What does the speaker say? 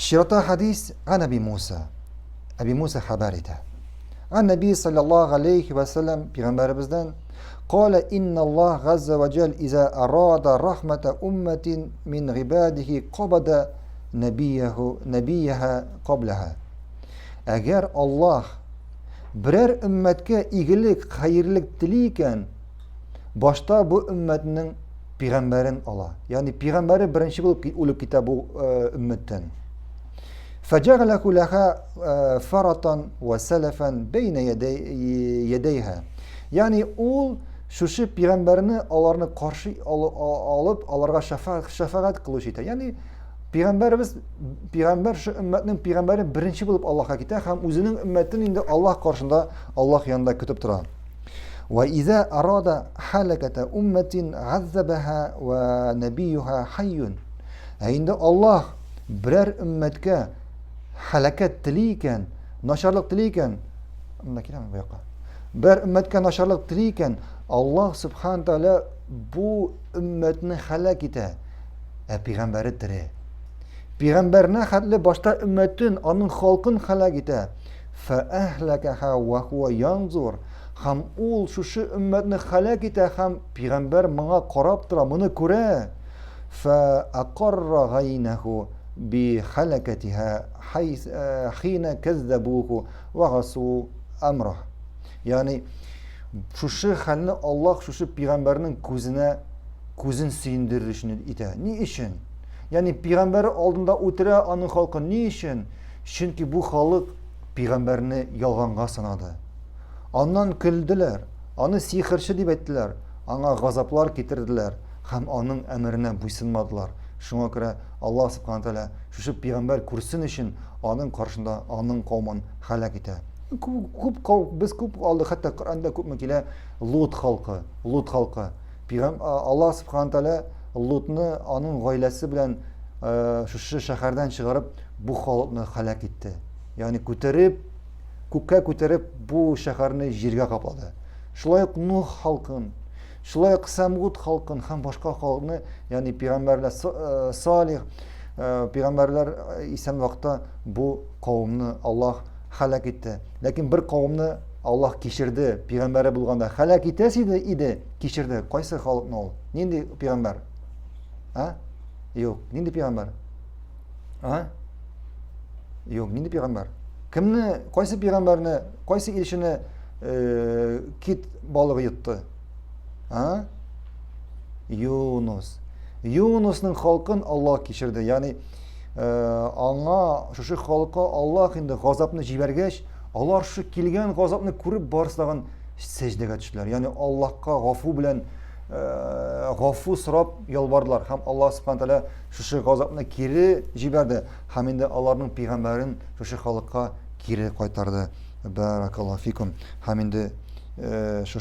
شرطة حديث عن أبي موسى حبارته عن النبي صلى الله عليه وسلم بغمبر بزدان قال إن الله عز وجل إذا أراد رحمة أمة من عباده قبض نبيها قبلها. Eğer Allah birer ümmetke iyilik, hayırlık diliyken başta bu ümmetinin peygamberin Allah. Yani peygamberi birinci bulup ulup gita bu ümmetten. فَجَعَلَهُ لَهَا فَرَطًا وَسَلَفًا بَيْنَ يَدَيْهَا. Yani o şu peygamberini onlarını karşı alıp onlara şefaat kılış ite. Yani peygamber şu ümmetinin peygamberi birinci bulup Allah'a gita hem özünün ümmetinin indi Allah karşında Allah yanında kütüp tura. وَإِذَا أَرَادَ حَلَكَةَ أُمَّةٍ عَذَّبَهَا وَنَبِيُّهَا حَيٌّ. Yani Allah birer ümmetke halaket diliyken, naşarlık diliyken, birer ümmetke naşarlık diliyken Allah subhanahu teala bu ümmetini halak ite. Peygamberidir. Peygamberine hadli başta ümmetin, onun halkın halak ite. فَأَهْلَكَهَا وَهُوَ يَنْظُرُ. Hem ol şu ümmetini halak ite, hem peygamber bana karab tıra, bunu köre. فَأَقَرَّ غَيْنَهُ بِحَلَكَتِهَا حِينَ كَذَّبُوهُ وَغَسُوا أَمْرَهُ. Yani şu halini Allah şu peygamberinin gözün suyundirişini ite. Ne için? Yani peygamberi aldığında otura onun halkı ne için? Çünkü bu halk peygamberini yalganga sanadı. Ondan küldüler, onu sihirçi deyip ettiler, ona gazaplar getirdiler, hem onun emrine buysunmadılar. Şuna göre Allah subhanahu teala şu peygamber kursun için onun karşında onun kavmini halak ite. Biz küp aldık, hatta Kur'an'da küp mekile Lut halkı. Allah subhanahu teala Lut'nu onun ailesi bilen şu şehirden çıkarıp bu halkını halak etti. Yani kökke götürüp bu şehrini jirge kapladı. Şulayık Nuh halkın, şulayık Semud halkın, hem başka halkını, yani peygamberler salih peygamberler isen vakta bu kavmini Allah halak etti. Lakin bir kavmini Allah kişirdi, peygamberi bulganda halak etesiydi, kişirdi. Kaysı halk ne oldu? Nindi peygamber? Ha? Yok, nindi peygamber? Ha? Yok, nindi peygamber? Kimni, kaysı peygamberini, kaysı ilişini kit balığı yuttu? Ha? Yunus'un halkın Allah kişirdi. Yani ona şu halka Allah indi gazapını jibergeç, Allah şu kilgen gazapını kurup barıslağın secdege düştüler. Yani Allah'a gafu bilen gafu sırap yalvardılar. Hem Allah subhanahu teala şu gazapını geri jiberdi. Hem indi Allah'ın peygamberin şu halka geri kaytardı. Barakallahu fikum. Hem indi şu